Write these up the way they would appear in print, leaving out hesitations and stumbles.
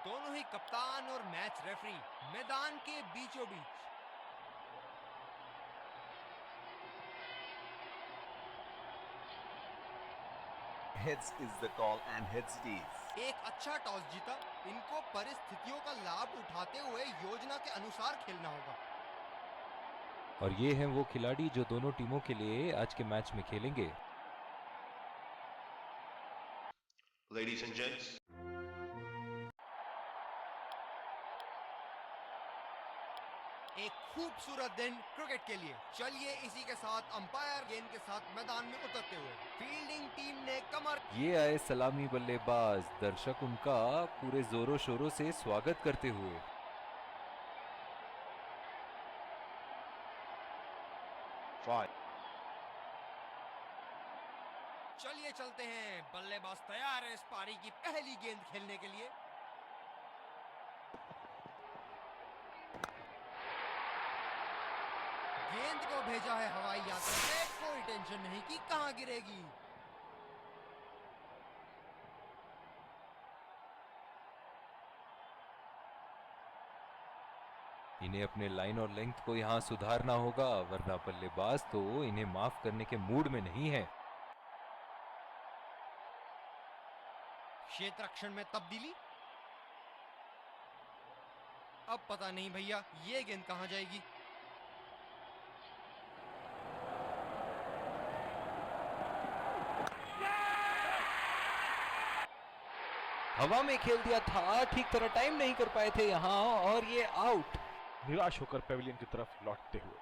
दोनों ही कप्तान और मैच रेफरी मैदान के बीचों बीच। Heads is the call and heads it is. एक अच्छा टॉस जीता, इनको परिस्थितियों का लाभ उठाते हुए योजना के अनुसार खेलना होगा। और ये हैं वो खिलाड़ी जो दोनों टीमों के लिए आज के मैच में खेलेंगे। Ladies and gents. एक खूबसूरत दिन क्रिकेट के लिए। चलिए इसी के साथ अंपायर गेंद के साथ मैदान में उतरते हुए फील्डिंग टीम ने कमर। ये आए सलामी बल्लेबाज, दर्शक उनका पूरे जोरों शोरों से स्वागत करते हुए। चलिए चलते हैं, बल्लेबाज तैयार है इस पारी की पहली गेंद खेलने के लिए। गेंद को भेजा है हवाई यात्रा से, कोई टेंशन नहीं कि कहां गिरेगी। इन्हें अपने लाइन और लेंथ को यहाँ सुधारना होगा, वरना बल्लेबाज तो इन्हें माफ करने के मूड में नहीं है। क्षेत्र रक्षण में तब्दीली। अब पता नहीं भैया ये गेंद कहां जाएगी। हवा में खेल दिया था, ठीक तरह टाइम नहीं कर पाए थे यहाँ, और ये आउट। निराश होकर पेविलियन की तरफ लौटते हुए।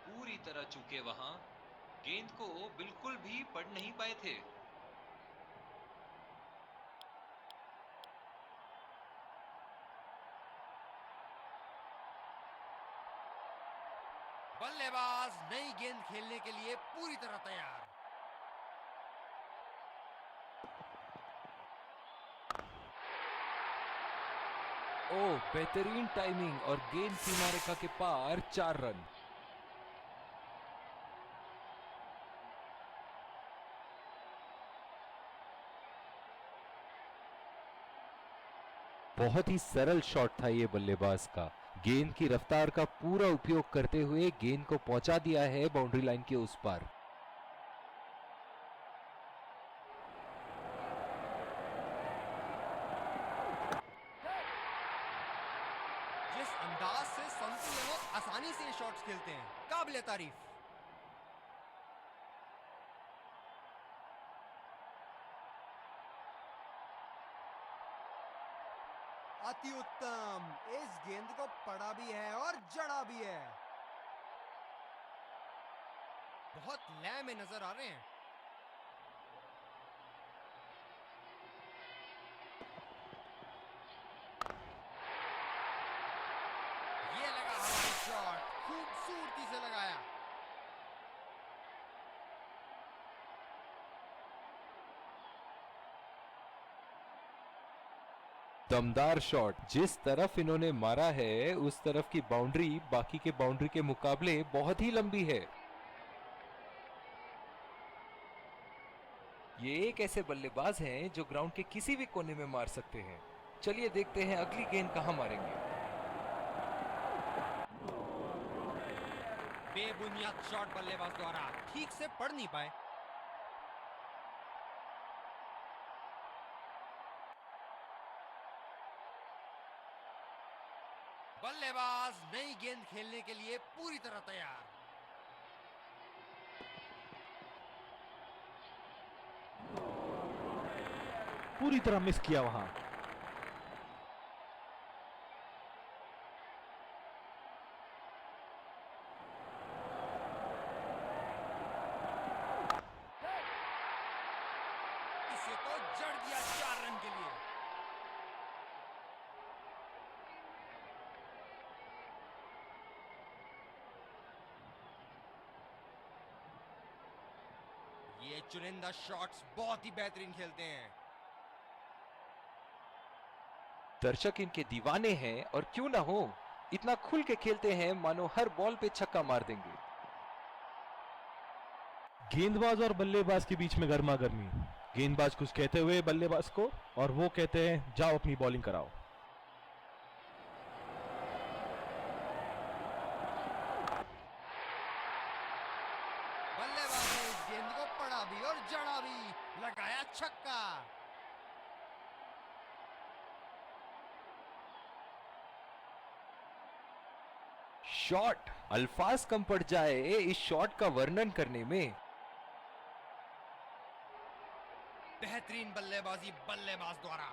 पूरी तरह चूके वहां, गेंद को बिल्कुल भी पढ़ नहीं पाए थे। बल्लेबाज नई गेंद खेलने के लिए पूरी तरह तैयार। ओह, बेहतरीन टाइमिंग और गेंद सीमा रेखा के पार 4 रन। बहुत ही सरल शॉट था ये बल्लेबाज का। गेंद की रफ्तार का पूरा उपयोग करते हुए गेंद को पहुंचा दिया है बाउंड्री लाइन के उस पार। जिस अंदाज से संतु लोग आसानी से शॉट्स खेलते हैं, काबिले तारीफ। अति उत्तम, इस गेंद को पड़ा भी है और जड़ा भी है। बहुत लय में नजर आ रहे हैं। ये लगा हवाई शॉट, खूबसूरती से लगाया। दमदार शॉट। जिस तरफ इन्होंने मारा है उस तरफ की बाउंड्री बाकी के बाउंड्री के मुकाबले बहुत ही लंबी है। ये एक ऐसे बल्लेबाज हैं जो ग्राउंड के किसी भी कोने में मार सकते हैं। चलिए देखते हैं अगली गेंद कहां मारेंगे। बेबुनियाद शॉट बल्लेबाज द्वारा, ठीक से पढ़ नहीं पाए। बल्लेबाज नई गेंद खेलने के लिए पूरी तरह तैयार। पूरी तरह मिस किया वहां। इसे तो जड़ दिया 4 रन के लिए। ये चुनिंदा शॉट्स बहुत ही बेहतरीन खेलते हैं। दर्शक इनके दीवाने हैं और क्यों ना हो, इतना खुल के खेलते हैं मानो हर बॉल पे छक्का मार देंगे। गेंदबाज और बल्लेबाज के बीच में गर्मा गर्मी। गेंदबाज कुछ कहते हुए बल्लेबाज को, और वो कहते हैं जाओ अपनी बॉलिंग कराओ। बल्लेबाज ने इस गेंद को पढ़ा भी और जड़ा भी, लगाया छक्का। शॉट, अल्फाज कम पड़ जाए इस शॉट का वर्णन करने में। बेहतरीन बल्लेबाजी बल्लेबाज द्वारा।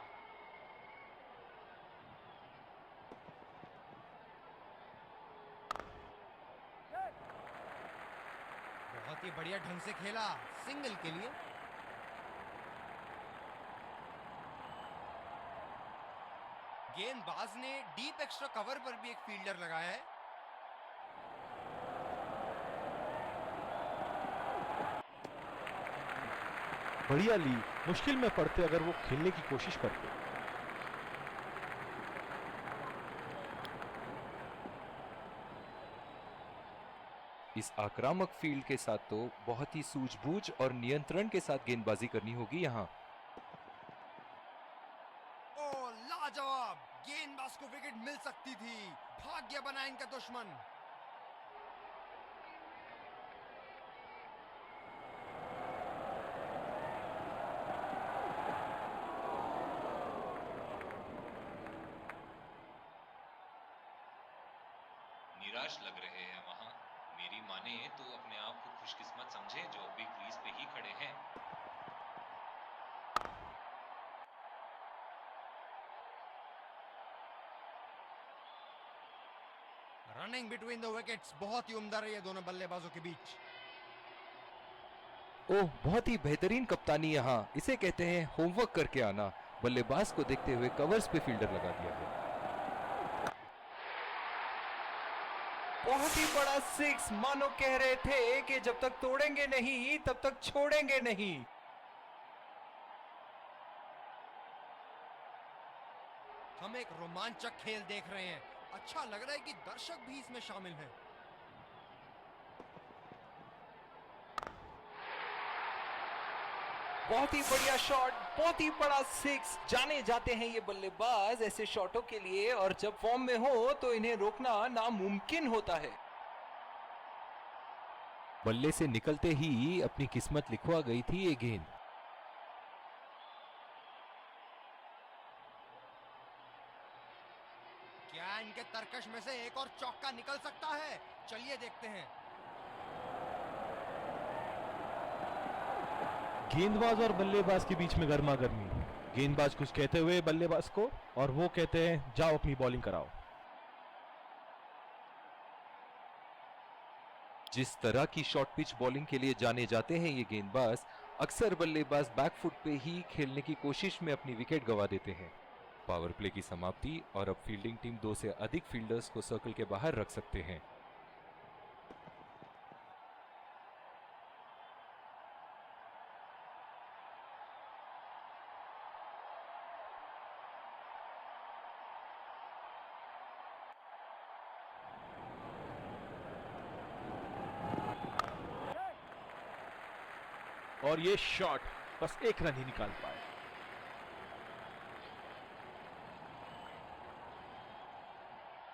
बहुत ही बढ़िया ढंग से खेला, सिंगल के लिए। गेंदबाज ने डीप एक्स्ट्रा कवर पर भी एक फील्डर लगाया है। बढ़िया ली, मुश्किल में पड़ते अगर वो खेलने की कोशिश करते। इस आक्रामक फील्ड के साथ तो बहुत ही सूझबूझ और नियंत्रण के साथ गेंदबाजी करनी होगी यहाँ। ओ लाजवाब, गेंदबाज को विकेट मिल सकती थी, भाग्य बना इनका दुश्मन। निराश लग रहे हैं वहां। मेरी माने तो अपने आप को खुशकिस्मत समझे जो अभी क्रीज पे ही खड़े हैं। रनिंग बिटवीन द विकेट्स बहुत ही उम्दा रही है दोनों बल्लेबाजों के बीच। ओह, बहुत ही बेहतरीन कप्तानी यहाँ, इसे कहते हैं होमवर्क करके आना। बल्लेबाज को देखते हुए कवर्स पे फील्डर लगा दिया है। बहुत ही बड़ा सिक्स, मानो कह रहे थे कि जब तक तोड़ेंगे नहीं तब तक छोड़ेंगे नहीं। हम एक रोमांचक खेल देख रहे हैं। अच्छा लग रहा है कि दर्शक भी इसमें शामिल हैं। बहुत ही बढ़िया शॉट, बहुत ही बड़ा सिक्स। जाने जाते हैं ये बल्लेबाज ऐसे शॉटों के लिए, और जब फॉर्म में हो तो इन्हें रोकना नामुमकिन होता है। बल्ले से निकलते ही अपनी किस्मत लिखवा गई थी ये गेंद। क्या इनके तरकश में से एक और चौका निकल सकता है? चलिए देखते हैं। गेंदबाज और बल्लेबाज के बीच में गर्मा गर्मी। गेंदबाज कुछ कहते हुए बल्लेबाज को, और वो कहते हैं जाओ अपनी बॉलिंग कराओ। जिस तरह की शॉर्ट पिच बॉलिंग के लिए जाने जाते हैं ये गेंदबाज, अक्सर बल्लेबाज बैकफुट पे ही खेलने की कोशिश में अपनी विकेट गंवा देते हैं। पावर प्ले की समाप्ति, और अब फील्डिंग टीम 2 से अधिक फील्डर्स को सर्कल के बाहर रख सकते हैं। और ये शॉट बस एक रन ही निकाल पाए।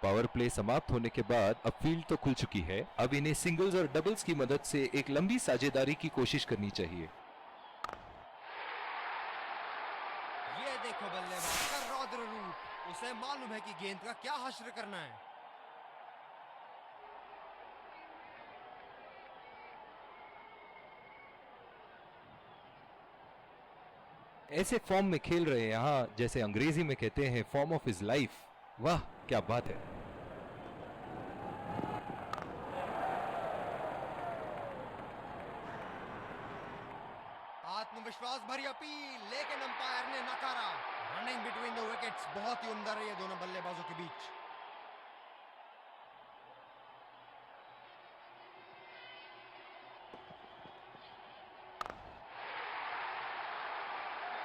पावर प्ले समाप्त होने के बाद अब फील्ड तो खुल चुकी है, अब इन्हें सिंगल्स और डबल्स की मदद से एक लंबी साझेदारी की कोशिश करनी चाहिए। ये देखो बल्लेबाज का रौद्र रूप, उसे मालूम है कि गेंद का क्या हश्र करना है। ऐसे फॉर्म में खेल रहे हैं यहाँ, जैसे अंग्रेजी में कहते हैं फॉर्म ऑफ हिज लाइफ। वाह क्या बात है। आत्मविश्वास भरी अपील, लेकिन अंपायर ने नकारा। रनिंग बिटवीन द विकेट्स बहुत ही उम्दा रही है दोनों बल्लेबाजों के बीच।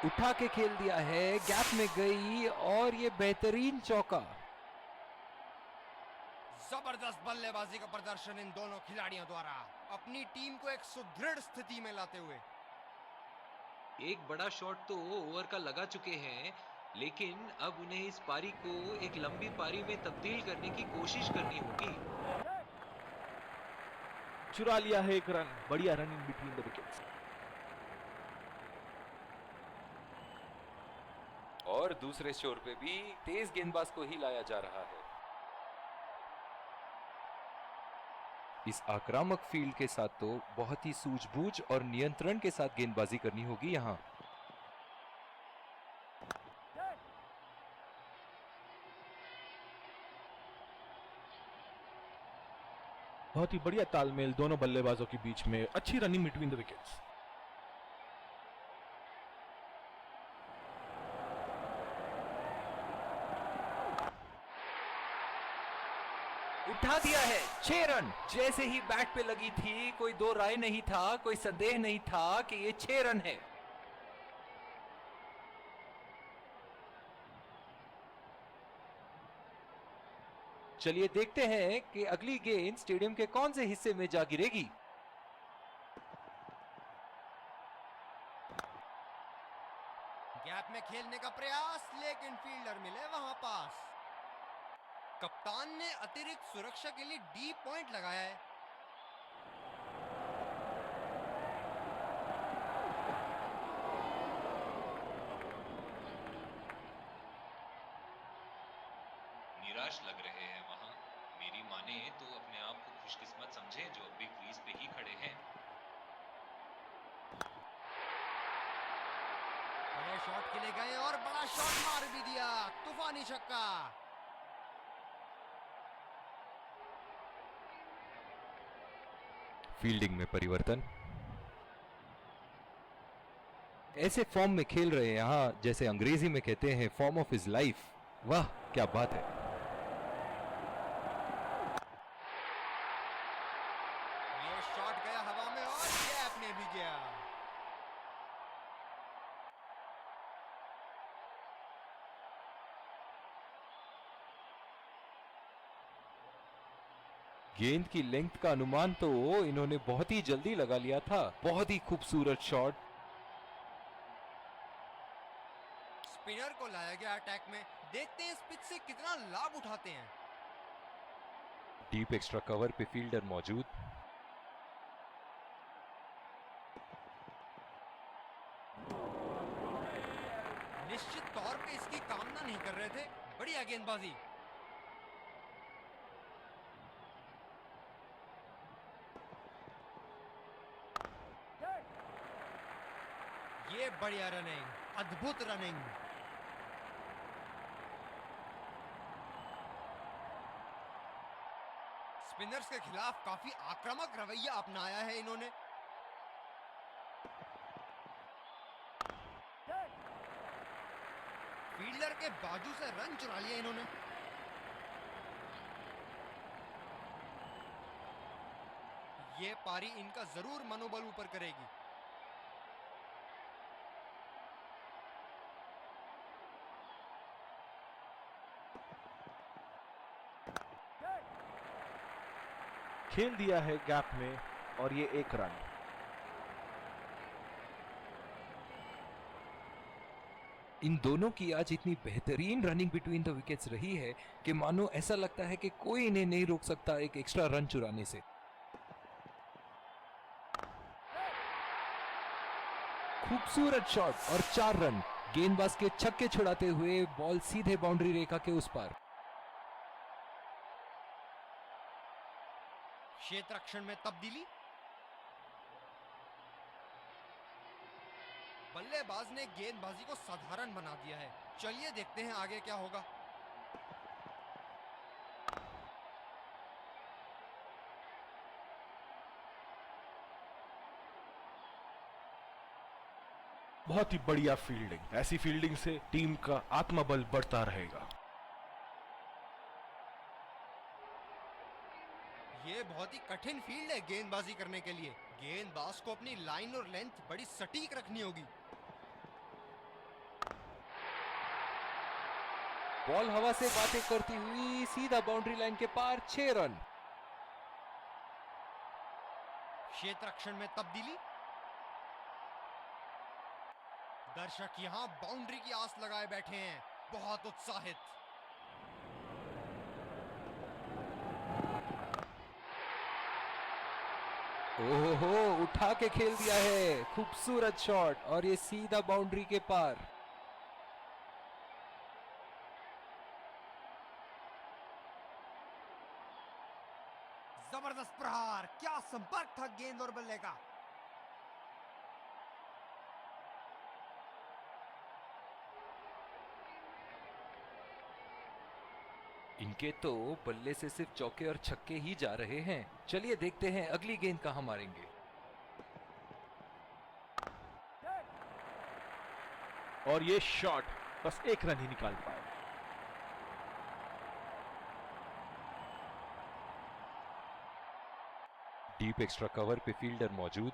उठा के खेल दिया है, गैप में गई और ये बेहतरीन चौका। जबरदस्त बल्लेबाजी का प्रदर्शन इन दोनों खिलाड़ियों द्वारा, अपनी टीम को एक सुदृढ़ स्थिति में लाते हुए। एक बड़ा शॉट तो ओवर का लगा चुके हैं, लेकिन अब उन्हें इस पारी को एक लंबी पारी में तब्दील करने की कोशिश करनी होगी। चुरा लिया है एक रन, बढ़िया run in between the wickets. और दूसरे छोर पे भी तेज गेंदबाज को ही लाया जा रहा है। इस आक्रामक फील्ड के साथ तो बहुत ही सूझबूझ और नियंत्रण के साथ गेंदबाजी करनी होगी यहां। बहुत ही बढ़िया तालमेल दोनों बल्लेबाजों के बीच में, अच्छी रनिंग बिटवीन द विकेट्स। उठा दिया है, 6 रन। जैसे ही बैट पे लगी थी, कोई दो राय नहीं था, कोई संदेह नहीं था कि ये 6 रन है। चलिए देखते हैं कि अगली गेंद स्टेडियम के कौन से हिस्से में जा गिरेगी। गैप में खेलने का प्रयास, लेकिन फील्डर मिले वहां पास। कप्तान ने अतिरिक्त सुरक्षा के लिए डी पॉइंट लगाया है। निराश लग रहे हैं वहां, मेरी माने तो अपने आप को खुशकिस्मत समझे जो अभी क्रीज पे ही खड़े हैं। बड़े शॉट के लिए गए और बड़ा शॉट मार भी दिया, तूफानी छक्का। फील्डिंग में परिवर्तन। ऐसे फॉर्म में खेल रहे हैं यहां, जैसे अंग्रेजी में कहते हैं फॉर्म ऑफ हिज लाइफ। वाह क्या बात है। ये शॉट गया हवा में और गैप में भी गया। गेंद की लेंथ का अनुमान तो इन्होंने बहुत ही जल्दी लगा लिया था। बहुत ही खूबसूरत शॉट। स्पिनर को लाया गया अटैक में, देखते हैं इस पिच से कितना लाभ उठाते हैं। डीप एक्स्ट्रा कवर पे फील्डर मौजूद। निश्चित तौर पे इसकी कामना नहीं कर रहे थे, बढ़िया गेंदबाजी। ये बढ़िया रनिंग, अद्भुत रनिंग। स्पिनर्स के खिलाफ काफी आक्रामक रवैया अपनाया है इन्होंने। फील्डर के बाजू से रन चुरा लिया इन्होंने। ये पारी इनका जरूर मनोबल ऊपर करेगी। खेल दिया है गैप में और ये एक रन। इन दोनों की आज इतनी बेहतरीन रनिंग बिटवीन द विकेट्स रही है कि मानो ऐसा लगता है कि कोई इन्हें नहीं रोक सकता एक एक्स्ट्रा रन चुराने से। खूबसूरत शॉट और 4 रन। गेंदबाज के छक्के छुड़ाते हुए बॉल सीधे बाउंड्री रेखा के उस पार। क्षेत्र रक्षण में तब्दीली। बल्लेबाज ने गेंदबाजी को साधारण बना दिया है। चलिए देखते हैं आगे क्या होगा। बहुत ही बढ़िया फील्डिंग। ऐसी फील्डिंग से टीम का आत्मबल बढ़ता रहेगा। ये बहुत ही कठिन फील्ड है गेंदबाजी करने के लिए। गेंदबाज को अपनी लाइन और लेंथ बड़ी सटीक रखनी होगी। बॉल हवा से बातें करती हुई सीधा बाउंड्री लाइन के पार। 6 रन। क्षेत्र रक्षण में तब्दीली। दर्शक यहां बाउंड्री की आस लगाए बैठे हैं, बहुत उत्साहित। ओहो, उठा के खेल दिया है। खूबसूरत शॉट और ये सीधा बाउंड्री के पार। जबरदस्त प्रहार। क्या संपर्क था गेंद और बल्ले का। इनके तो बल्ले से सिर्फ चौके और छक्के ही जा रहे हैं। चलिए देखते हैं अगली गेंद कहां मारेंगे। और ये शॉट बस 1 रन ही निकाल पाए। डीप एक्स्ट्रा कवर पे फील्डर मौजूद।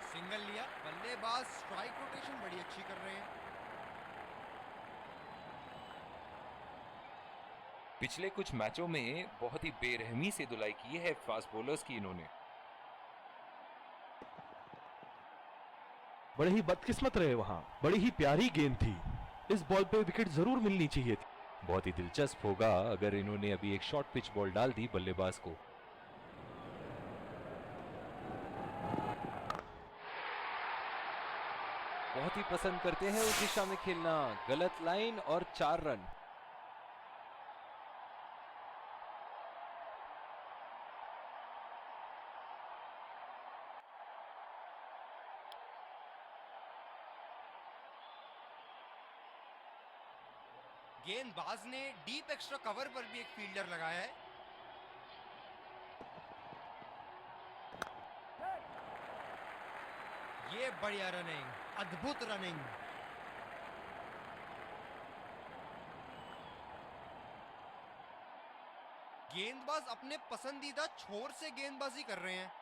सिंगल लिया। बल्लेबाज स्ट्राइक रोटेशन बड़ी अच्छी कर रहे हैं। पिछले कुछ मैचों में बहुत ही बेरहमी से धुलाई की है फास्ट बॉलर्स की इन्होंने। बड़े ही बदकिस्मत रहे वहां। बड़ी ही प्यारी गेंद थी। इस बॉल पे विकेट जरूर मिलनी चाहिए थी। बहुत ही दिलचस्प होगा अगर इन्होंने अभी एक शॉर्ट पिच बॉल डाल दी बल्लेबाज को। बहुत ही पसंद करते हैं उस दिशा में खेलना। गलत लाइन और 4 रन। गेंदबाज ने डीप एक्स्ट्रा कवर पर भी एक फील्डर लगाया है। ये बढ़िया रनिंग, अद्भुत रनिंग। गेंदबाज अपने पसंदीदा छोर से गेंदबाजी कर रहे हैं।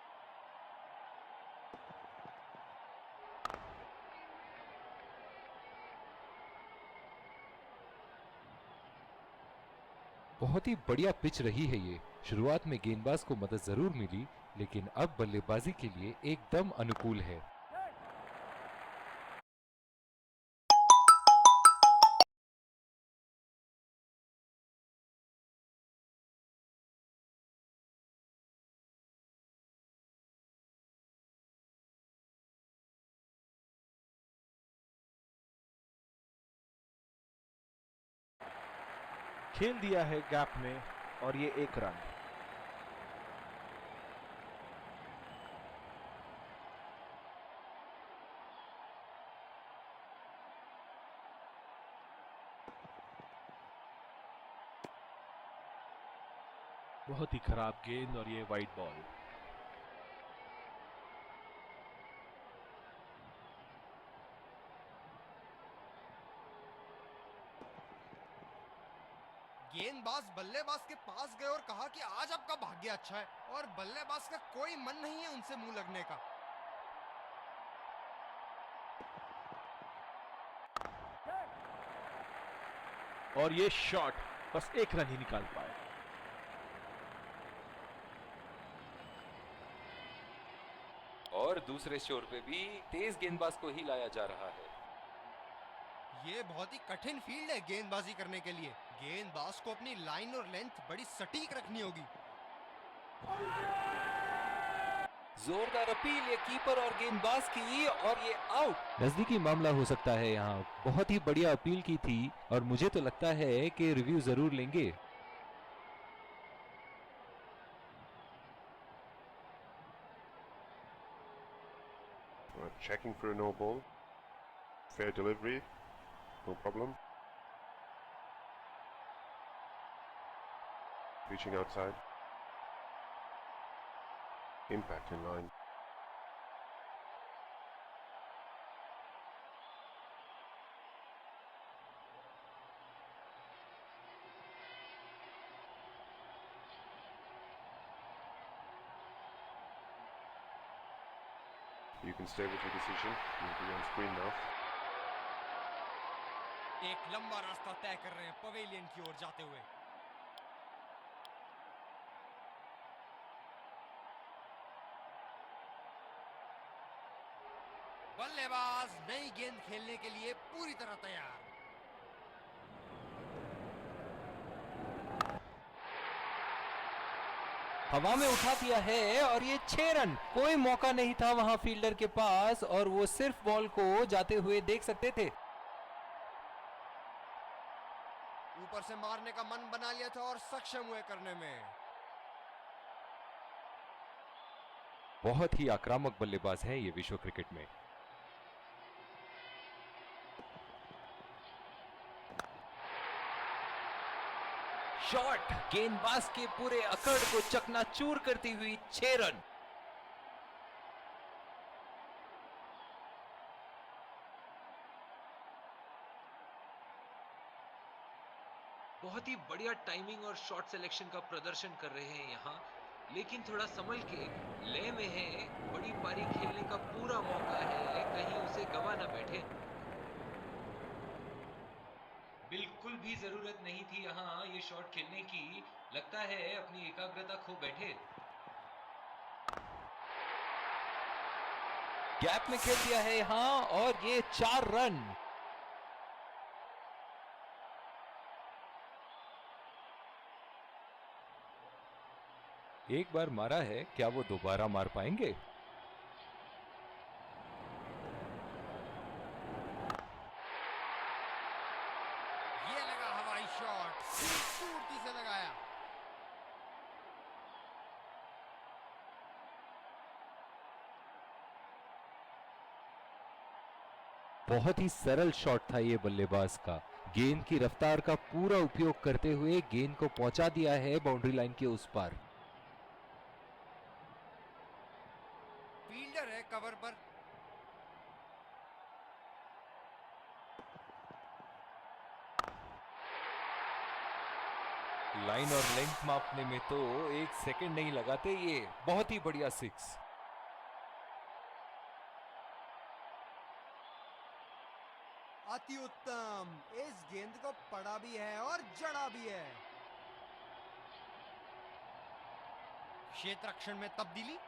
बहुत ही बढ़िया पिच रही है ये। शुरुआत में गेंदबाज को मदद जरूर मिली, लेकिन अब बल्लेबाजी के लिए एकदम अनुकूल है। खेल दिया है गैप में और ये 1 रन। बहुत ही खराब गेंद और ये वाइड बॉल। गेंदबाज बल्लेबाज के पास गए और कहा कि आज आपका भाग्य अच्छा है, और बल्लेबाज का कोई मन नहीं है उनसे मुंह लगने का। और ये शॉट बस 1 रन ही निकाल पाए। दूसरे छोर पे भी तेज गेंदबाज को ही लाया जा रहा है। ये बहुत ही कठिन फील्ड है गेंदबाजी करने के लिए। गेंदबाज को अपनी लाइन और लेंथ बड़ी सटीक रखनी होगी। जोरदार अपील ये कीपर और गेंदबाज की, और ये आउट। नजदीकी मामला हो सकता है यहाँ। बहुत ही बढ़िया अपील की थी और मुझे तो लगता है कि रिव्यू जरूर लेंगे। Checking for a no ball. Fair delivery. No problem. Reaching outside. Impact in line. You can stay with your decision. You'll be on screen now. एक लंबा रास्ता तय कर रहे हैं पवेलियन की ओर जाते हुए। बल्लेबाज नई गेंद खेलने के लिए पूरी तरह तैयार। हवा में उठा दिया है और ये 6 रन। कोई मौका नहीं था वहां फील्डर के पास और वो सिर्फ बॉल को जाते हुए देख सकते थे। ऊपर से मारने का मन बना लिया था और सक्षम हुए करने में। बहुत ही आक्रामक बल्लेबाज है ये विश्व क्रिकेट में। शॉट गेंदबाज के पूरे अकड़ को चकनाचूर करती हुई 6 रन। बहुत ही बढ़िया टाइमिंग और शॉट सिलेक्शन का प्रदर्शन कर रहे हैं यहाँ, लेकिन थोड़ा संभल के, लय में है। बड़ी पारी खेलने का पूरा मौका है, कहीं उसे गवा ना बैठे। बिल्कुल भी जरूरत नहीं थी यहाँ ये शॉट खेलने की। लगता है अपनी एकाग्रता खो बैठे। गैप में खेल दिया है यहाँ और ये 4 रन। एक बार मारा है, क्या वो दोबारा मार पाएंगे? शॉट खूबसूरती से लगाया। बहुत ही सरल शॉट था ये बल्लेबाज का। गेंद की रफ्तार का पूरा उपयोग करते हुए गेंद को पहुंचा दिया है बाउंड्री लाइन के उस पार। फील्डर है कवर पर। लाइन और लेंथ मापने में तो 1 सेकंड नहीं लगाते ये। बहुत ही बढ़िया 6। अति उत्तम। इस गेंद को पड़ा भी है और जड़ा भी है। क्षेत्र रक्षण में तब्दीली।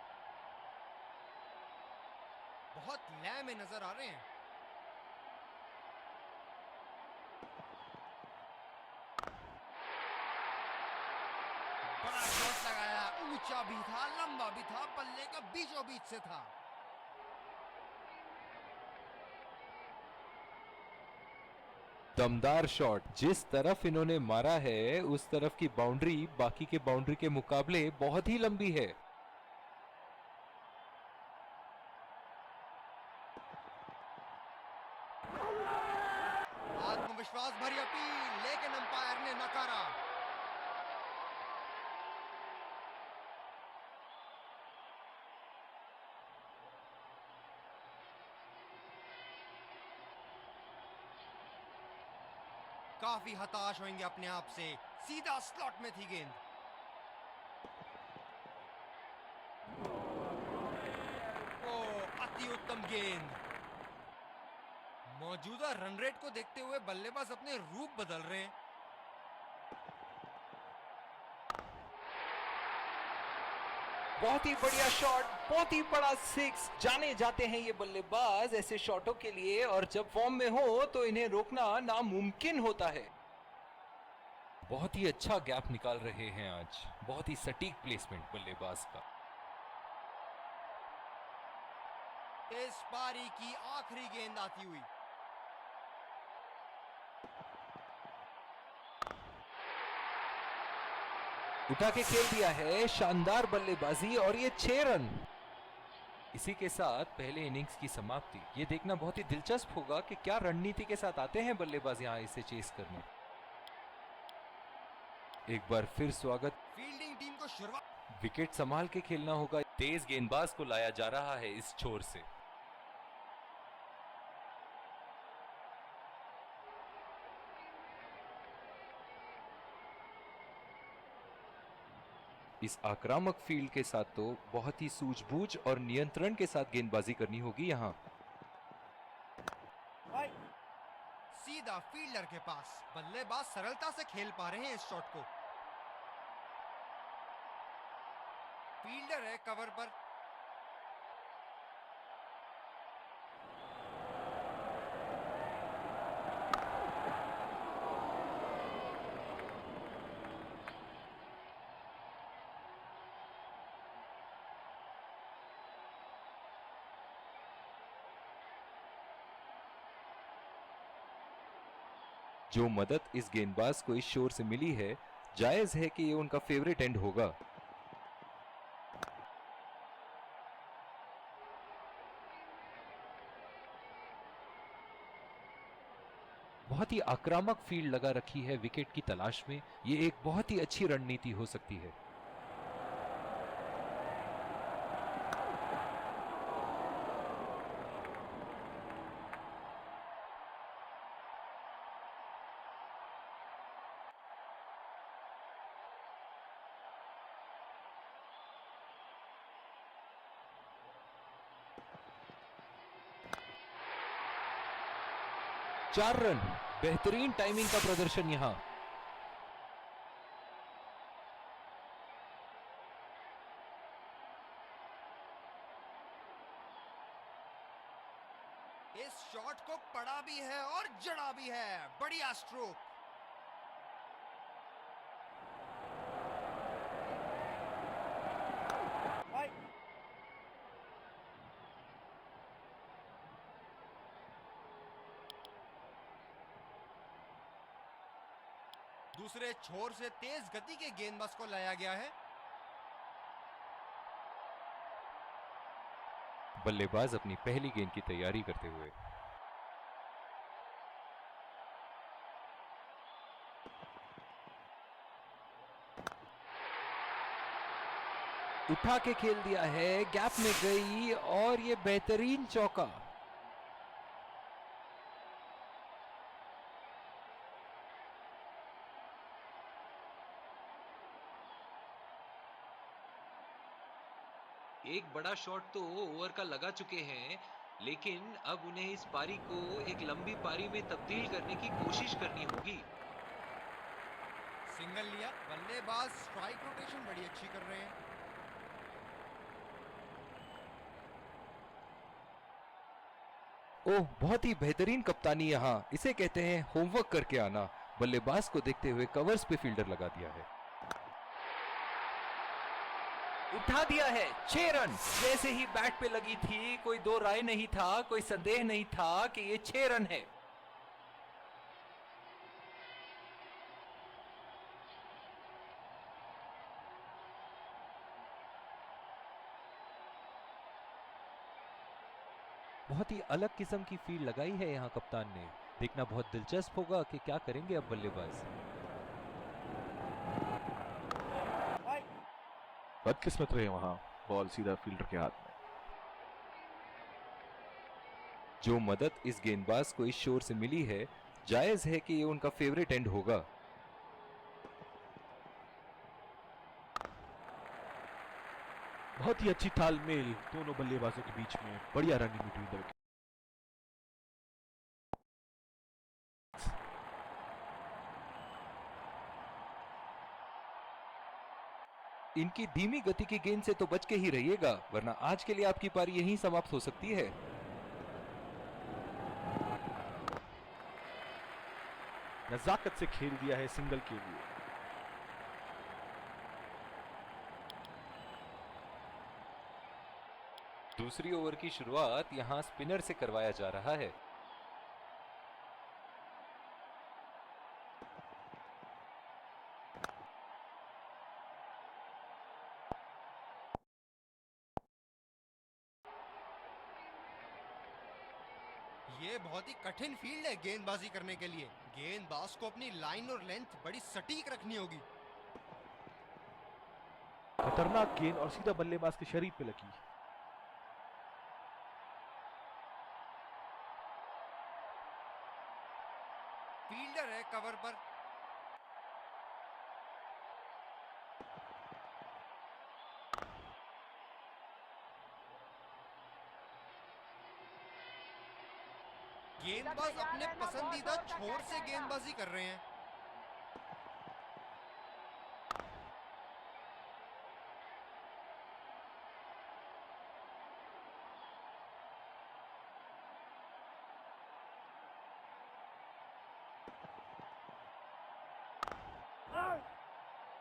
बहुत लय में नजर आ रहे हैं। बड़ा शॉट लगाया, ऊंचा भी था, लंबा भी था, बल्ले का बीचों बीच से था। दमदार शॉट। जिस तरफ इन्होंने मारा है उस तरफ की बाउंड्री बाकी के बाउंड्री के मुकाबले बहुत ही लंबी है। आत्मविश्वास भरी अपील, लेकिन अंपायर ने नकारा। काफी हताश होंगे अपने आप से। सीधा स्लॉट में थी गेंद। ओ, अति उत्तम गेंद। मौजूदा रन रेट को देखते हुए बल्लेबाज अपने रूप बदल रहे हैं। बहुत ही बढ़िया शॉट, बहुत ही बड़ा सिक्स। जाने जाते हैं ये बल्लेबाज ऐसे शॉटों के लिए, और जब फॉर्म में हो तो इन्हें रोकना नामुमकिन होता है। बहुत ही अच्छा गैप निकाल रहे हैं आज, बहुत ही सटीक प्लेसमेंट बल्लेबाज का। इस पारी की आखिरी गेंद आती हुई। उठा के खेल दिया है, शानदार बल्लेबाजी, और ये 6 रन। इसी के साथ पहले इनिंग्स की समाप्ति। ये देखना बहुत ही दिलचस्प होगा कि क्या रणनीति के साथ आते हैं बल्लेबाज यहां इसे चेस करने। एक बार फिर स्वागत। फील्डिंग टीम को शुरुआत। विकेट संभाल के खेलना होगा। तेज गेंदबाज को लाया जा रहा है इस छोर से। इस आक्रामक फील्ड के साथ तो बहुत ही सूझबूझ और नियंत्रण के साथ गेंदबाजी करनी होगी यहां। सीधा फील्डर के पास। बल्लेबाज सरलता से खेल पा रहे हैं इस शॉट को। फील्डर है कवर पर। जो मदद इस गेंदबाज को इस शोर से मिली है, जायज है कि ये उनका फेवरेट एंड होगा। बहुत ही आक्रामक फील्ड लगा रखी है विकेट की तलाश में। ये एक बहुत ही अच्छी रणनीति हो सकती है। चार रन, बेहतरीन टाइमिंग का प्रदर्शन यहां। इस शॉट को पड़ा भी है और जड़ा भी है। बढ़िया स्ट्रोक। दूसरे छोर से तेज गति के गेंदबाज को लाया गया है। बल्लेबाज अपनी पहली गेंद की तैयारी करते हुए। उठा के खेल दिया है, गैप में गई, और ये बेहतरीन चौका। एक बड़ा शॉट तो ओवर का लगा चुके हैं, लेकिन अब उन्हें इस पारी को एक लंबी पारी में तब्दील करने की कोशिश करनी होगी। सिंगल लिया। बल्लेबाज स्ट्राइक रोटेशन बड़ी अच्छी कर रहे हैं। ओह, बहुत ही बेहतरीन कप्तानी यहां। इसे कहते हैं होमवर्क करके आना। बल्लेबाज को देखते हुए कवर्स पे फील्डर लगा दिया है। उठा दिया है, 6 रन। जैसे ही बैट पे लगी थी, कोई दो राय नहीं था, कोई संदेह नहीं था कि ये 6 रन है। बहुत ही अलग किस्म की फील्ड लगाई है यहां कप्तान ने। देखना बहुत दिलचस्प होगा कि क्या करेंगे अब बल्लेबाज। बदकिस्मत रहे वहां, बॉल सीधा फील्डर के हाथ में। जो मदद इस गेंदबाज को इस शोर से मिली है, जायज है कि ये उनका फेवरेट एंड होगा। बहुत ही अच्छी तालमेल दोनों बल्लेबाजों के बीच में। बढ़िया रनिंग बिटवीन द। इनकी धीमी गति की गेंद से तो बच के ही रहिएगा, वरना आज के लिए आपकी पारी यहीं समाप्त हो सकती है। नजाकत से खेल दिया है सिंगल के लिए। दूसरी ओवर की शुरुआत यहां स्पिनर से करवाया जा रहा है। ये बहुत ही कठिन फील्ड है गेंदबाजी करने के लिए। गेंदबाज को अपनी लाइन और लेंथ बड़ी सटीक रखनी होगी। खतरनाक गेंद और सीधा बल्लेबाज के शरीर पे लगी। फील्डर है कवर पर। गेंदबाज अपने पसंदीदा छोर से गेंदबाजी कर रहे हैं।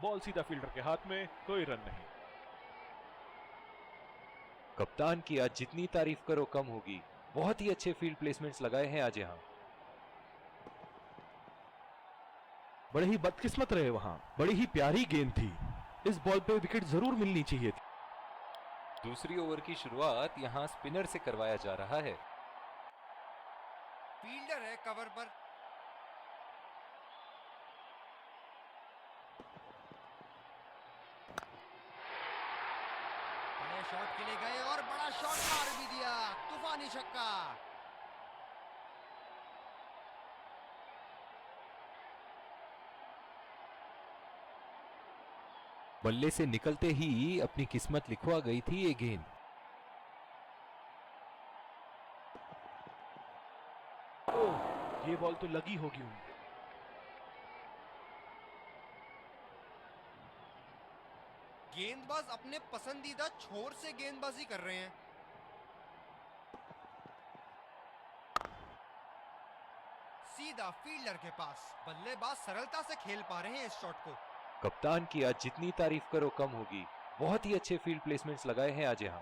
बॉल सीधा फील्डर के हाथ में, कोई रन नहीं। कप्तान की आज जितनी तारीफ करो कम होगी। बहुत ही अच्छे फील्ड प्लेसमेंट्स लगाए हैं आज यहां। बड़े ही बदकिस्मत रहे वहां, बड़ी ही प्यारी गेंद थी। इस बॉल पे विकेट जरूर मिलनी चाहिए थी। दूसरी ओवर की शुरुआत यहां स्पिनर से करवाया जा रहा है। फील्डर है कवर पर। बड़े शॉट के लिए गए और बड़ा शॉट मार भी दिया। तूफानी छक्का। बल्ले से निकलते ही अपनी किस्मत लिखवा गई थी ये गेंद। ओह, ये बॉल तो लगी होगी उनको। गेंदबाज अपने पसंदीदा छोर से गेंदबाजी कर रहे हैं। सीधा फील्डर के पास। बल्लेबाज सरलता से खेल पा रहे हैं इस शॉट को। कप्तान की आज जितनी तारीफ करो कम होगी। बहुत ही अच्छे फील्ड प्लेसमेंट्स लगाए हैं आज यहां।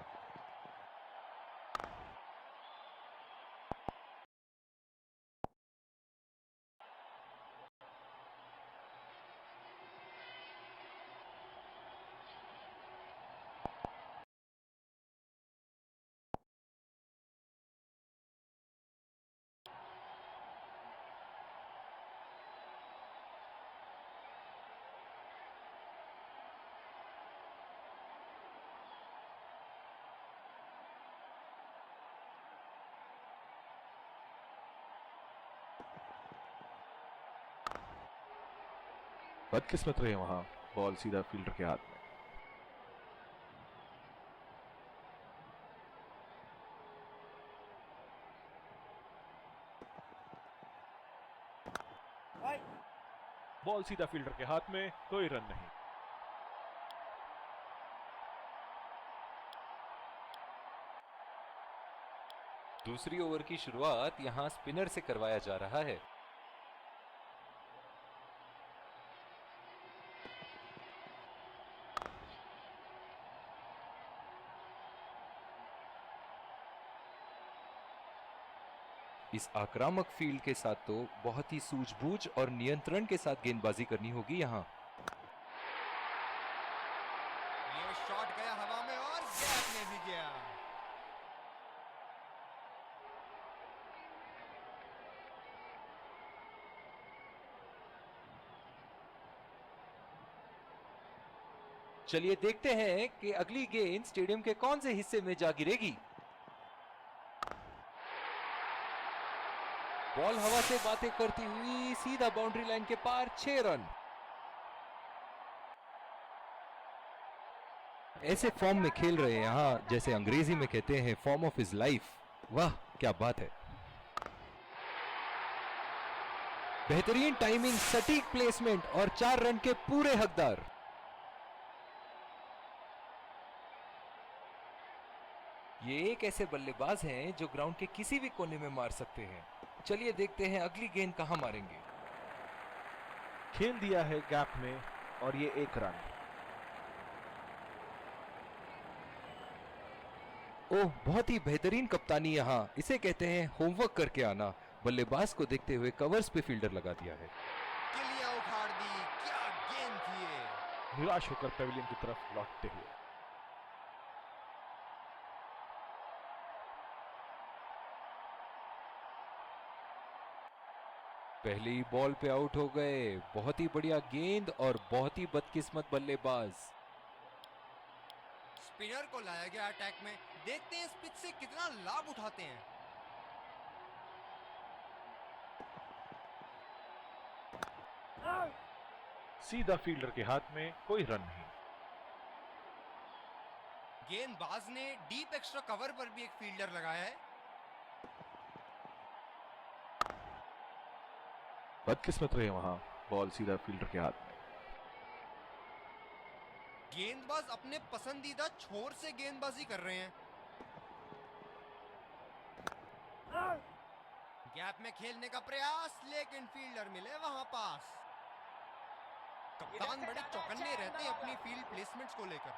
बदकिस्मत रहे वहां, बॉल सीधा फील्डर के हाथ में। बॉल सीधा फील्डर के हाथ में, कोई रन नहीं। दूसरी ओवर की शुरुआत यहां स्पिनर से करवाया जा रहा है। इस आक्रामक फील्ड के साथ तो बहुत ही सूझबूझ और नियंत्रण के साथ गेंदबाजी करनी होगी यहां। ये शॉट गया हवा में और गैप में भी गया। चलिए देखते हैं कि अगली गेंद स्टेडियम के कौन से हिस्से में जा गिरेगी। बॉल हवा से बातें करती हुई सीधा बाउंड्री लाइन के पार, 6 रन। ऐसे फॉर्म में खेल रहे हैं यहां, जैसे अंग्रेजी में कहते हैं फॉर्म ऑफ हिज लाइफ। वाह क्या बात है। बेहतरीन टाइमिंग, सटीक प्लेसमेंट और 4 रन के पूरे हकदार। ये एक ऐसे बल्लेबाज हैं जो ग्राउंड के किसी भी कोने में मार सकते हैं। चलिए देखते हैं अगली गेंद कहां मारेंगे। खेल दिया है गैप में और ये 1 रन। ओह, बहुत ही बेहतरीन कप्तानी यहाँ। इसे कहते हैं होमवर्क करके आना। बल्लेबाज को देखते हुए कवर्स पे फील्डर लगा दिया है। किलियां उखाड़ दी, क्या गेंद थी ये। निराश होकर पेविलियन की तरफ लौटते हुए। पहले ही बॉल पे आउट हो गए। बहुत ही बढ़िया गेंद और बहुत ही बदकिस्मत बल्लेबाज। स्पिनर को लाया गया अटैक में। देखते हैं इस पिच से कितना लाभ उठाते हैं। सीधा फील्डर के हाथ में, कोई रन नहीं। गेंदबाज ने डीप एक्स्ट्रा कवर पर भी एक फील्डर लगाया है। बदकिस्मत रहे वहां, बॉल सीधा फील्डर के हाथ में। गेंदबाज अपने पसंदीदा छोर से गेंदबाजी कर रहे हैं। गैप में खेलने का प्रयास, लेकिन फील्डर मिले वहां पास। कप्तान बड़े चौकन्ने रहते हैं अपनी फील्ड प्लेसमेंट्स को लेकर।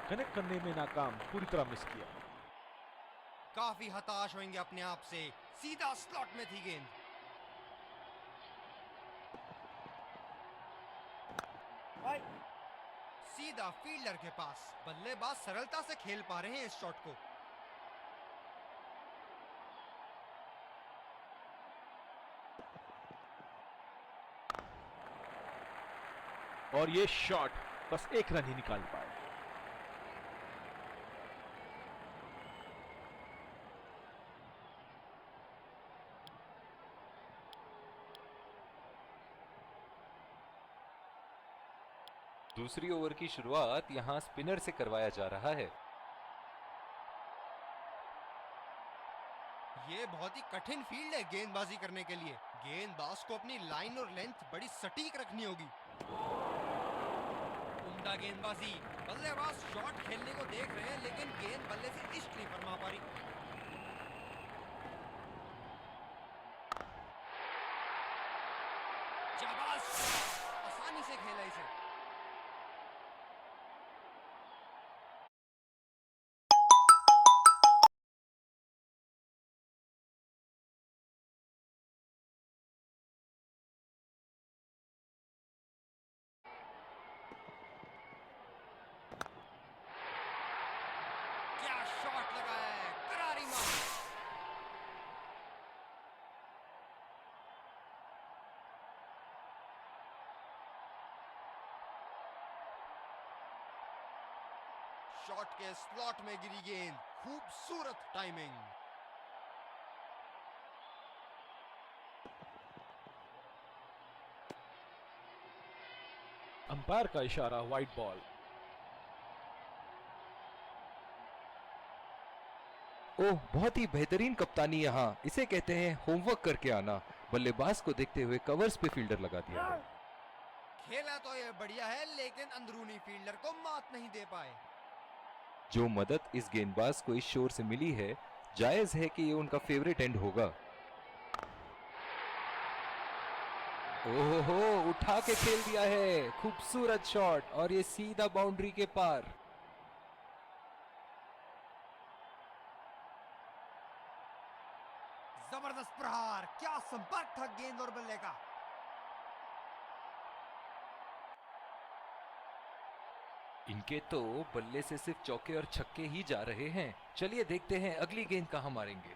कनेक्ट करने में नाकाम, पूरी तरह मिस किया। काफी हताश होंगे अपने आप से। सीधा स्लॉट में थी गेंद। सीधा फील्डर के पास। बल्लेबाज सरलता से खेल पा रहे हैं इस शॉट को। और ये शॉट बस 1 रन ही निकाल पाए। दूसरी ओवर की शुरुआत यहां स्पिनर से करवाया जा रहा है। ये बहुत ही कठिन फील्ड है गेंदबाजी करने के लिए। गेंदबाज को अपनी लाइन और लेंथ बड़ी सटीक रखनी होगी। उम्दा गेंदबाजी। बल्लेबाज शॉट खेलने को देख रहे हैं, लेकिन गेंद बल्ले से इश्क नहीं फरमा पा रही। जाबाज शॉट, आसानी से खेला इसे। क्या शॉट लगाया है, करारी मार। शॉट के स्लॉट में गिरी गेंद। खूबसूरत टाइमिंग। अंपायर का इशारा, वाइड बॉल। ओह, बहुत ही बेहतरीन कप्तानी यहाँ। इसे कहते हैं होमवर्क करके आना। बल्लेबाज को देखते हुए कवर्स पे फील्डर लगा दिया है। खेला तो ये बढ़िया है, लेकिन अंदरूनी फील्डर को मात नहीं दे पाए। जो मदद इस गेंदबाज को इस शोर से मिली है, जायज है कि ये उनका फेवरेट एंड होगा। ओहो, उठा के खेल दिया है। खूबसूरत शॉट और ये सीधा बाउंड्री के पार। जबरदस्त प्रहार। क्या संपर्क था गेंद और बल्ले का। इनके तो बल्ले से सिर्फ चौके और छक्के ही जा रहे हैं। चलिए देखते हैं अगली गेंद कहां मारेंगे।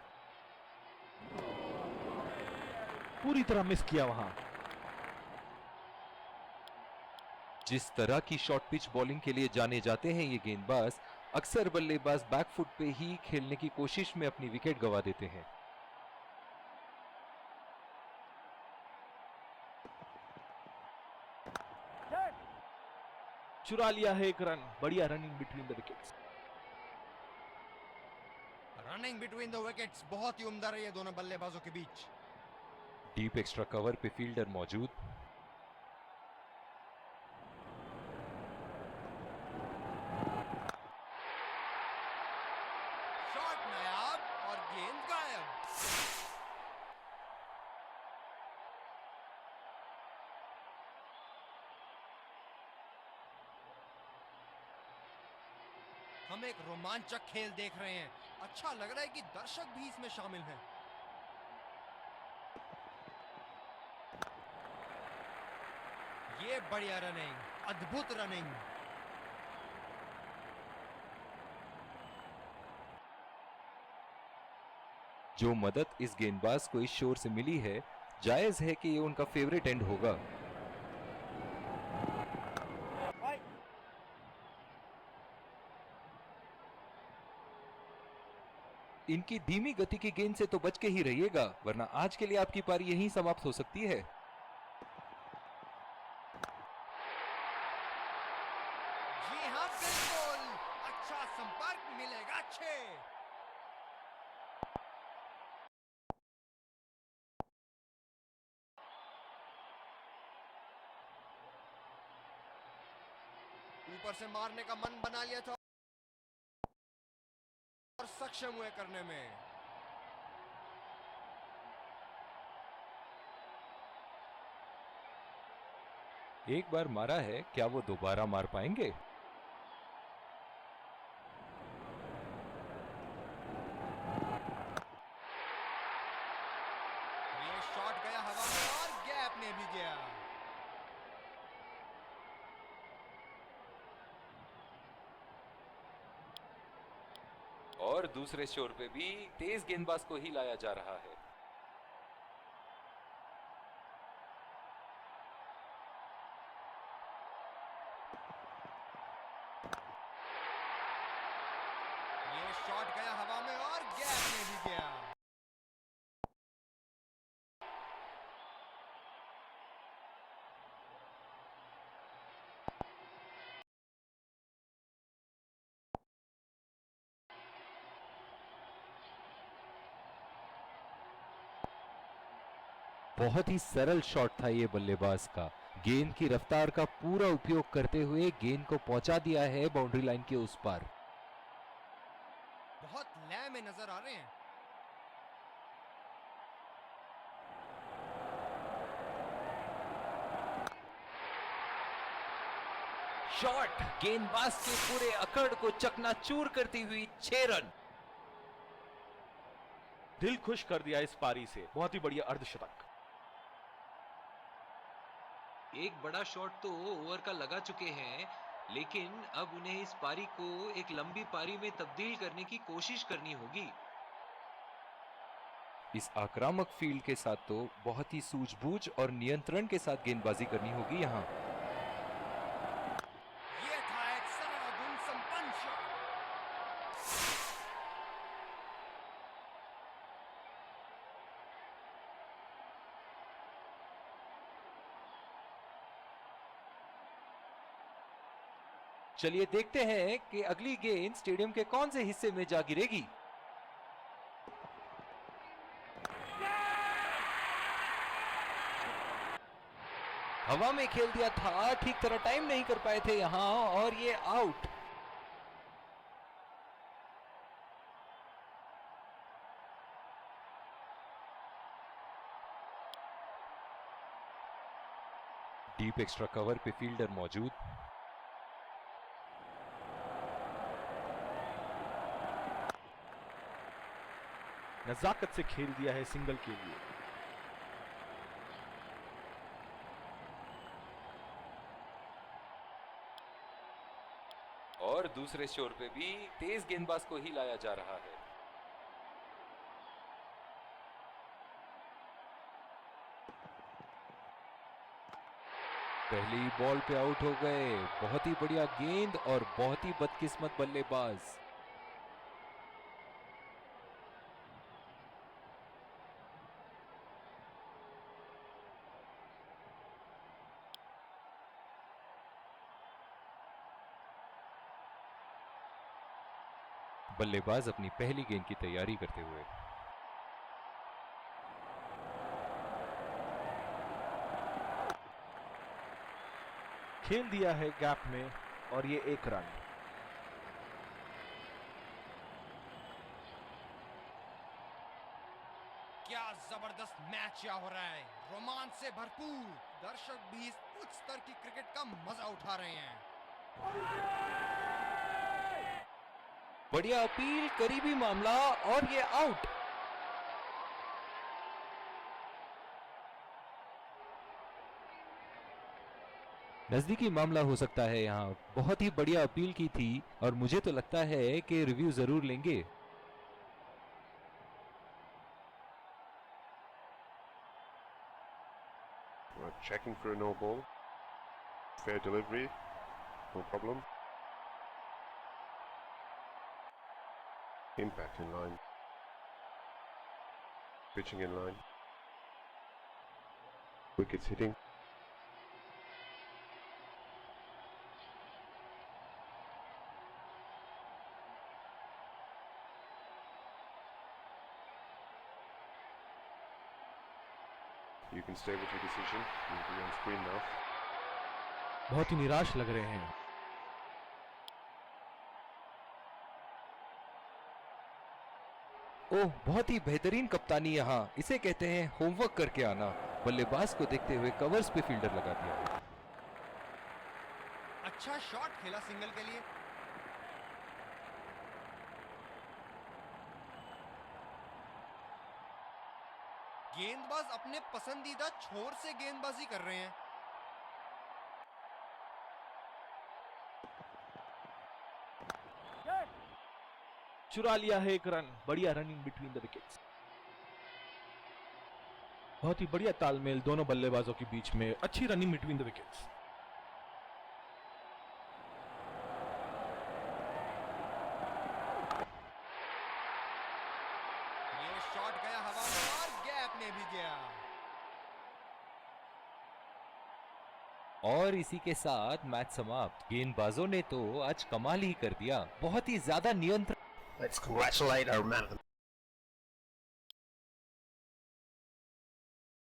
पूरी तरह मिस किया वहां। जिस तरह की शॉर्ट पिच बॉलिंग के लिए जाने जाते हैं ये गेंदबाज, अक्सर बल्लेबाज बैकफुट पे ही खेलने की कोशिश में अपनी विकेट गंवा देते हैं। चुरा लिया है 1 रन। बढ़िया running between the wickets. Running between the wickets बहुत ही उम्दा रही है दोनों बल्लेबाजों के बीच। डीप एक्स्ट्रा कवर पे फील्डर मौजूद। गेंद गायब। हम एक रोमांचक खेल देख रहे हैं। अच्छा लग रहा है कि दर्शक भी इसमें शामिल हैं। ये बढ़िया रनिंग, अद्भुत रनिंग। जो मदद इस गेंदबाज को इस शोर से मिली है, जायज है कि ये उनका फेवरेट एंड होगा। इनकी धीमी गति की गेंद से तो बच के ही रहिएगा, वरना आज के लिए आपकी पारी यहीं समाप्त हो सकती है। जी हाँ, बिल्कुल। अच्छा संपर्क मिलेगा। छे ऊपर से मारने का मन बना लिया था और सक्षम हुए करने में। एक बार मारा है, क्या वो दोबारा मार पाएंगे? ये शॉट गया हवा में और गैप में भी गया। और दूसरे शोर पे भी तेज गेंदबाज को ही लाया जा रहा है। ये शॉट गया हवा में और गैप में भी गया। बहुत ही सरल शॉट था ये बल्लेबाज का। गेंद की रफ्तार का पूरा उपयोग करते हुए गेंद को पहुंचा दिया है बाउंड्री लाइन के उस पार। बहुत लय में नजर आ रहे हैं। शॉट गेंदबाज के पूरे अकड़ को चकनाचूर करती हुई 6 रन। दिल खुश कर दिया इस पारी से। बहुत ही बढ़िया अर्धशतक। एक बड़ा शॉट तो ओवर का लगा चुके हैं, लेकिन अब उन्हें इस पारी को एक लंबी पारी में तब्दील करने की कोशिश करनी होगी। इस आक्रामक फील्ड के साथ तो बहुत ही सूझबूझ और नियंत्रण के साथ गेंदबाजी करनी होगी यहां। ये था एक सरल और गुण संपन्न शॉट। चलिए देखते हैं कि अगली गेंद स्टेडियम के कौन से हिस्से में जा गिरेगी। हवा में खेल दिया था, ठीक तरह टाइम नहीं कर पाए थे यहां और ये आउट। डीप एक्स्ट्रा कवर पे फील्डर मौजूद। नजाकत से खेल दिया है सिंगल के लिए। और दूसरे शोर पे भी तेज गेंदबाज को ही लाया जा रहा है। पहली बॉल पे आउट हो गए। बहुत ही बढ़िया गेंद और बहुत ही बदकिस्मत बल्लेबाज। बल्लेबाज अपनी पहली गेंद की तैयारी करते हुए। खेल दिया है गैप में और ये 1 रन। क्या जबरदस्त मैच यहाँ हो रहा है, रोमांच से भरपूर। दर्शक भी इस उच्च स्तर की क्रिकेट का मजा उठा रहे हैं। बढ़िया अपील, करीबी मामला और ये आउट। नजदीकी मामला हो सकता है यहाँ। बहुत ही बढ़िया अपील की थी और मुझे तो लगता है कि रिव्यू जरूर लेंगे। We're checking for a no ball. Fair delivery, no problem. Impact in line. Pitching in line. Wickets hitting. You can stay with your decision. You'll be on screen now. बहुत ही निराश लग रहे हैं। ओह, बहुत ही बेहतरीन कप्तानी यहाँ। इसे कहते हैं होमवर्क करके आना। बल्लेबाज को देखते हुए कवर्स पे फील्डर लगा दिया। अच्छा शॉट खेला सिंगल के लिए। गेंदबाज अपने पसंदीदा छोर से गेंदबाजी कर रहे हैं। चुरा लिया है एक रन। बढ़िया रनिंग बिटवीन द विकेट्स। बहुत ही बढ़िया तालमेल दोनों बल्लेबाजों के बीच में। अच्छी रनिंग बिटवीन द विकेट्स। ये शॉट गया हवा में और गैप में भी गया। और इसी के साथ मैच समाप्त। गेंदबाजों ने तो आज कमाल ही कर दिया। बहुत ही ज्यादा नियंत्रण। Let's congratulate our man of the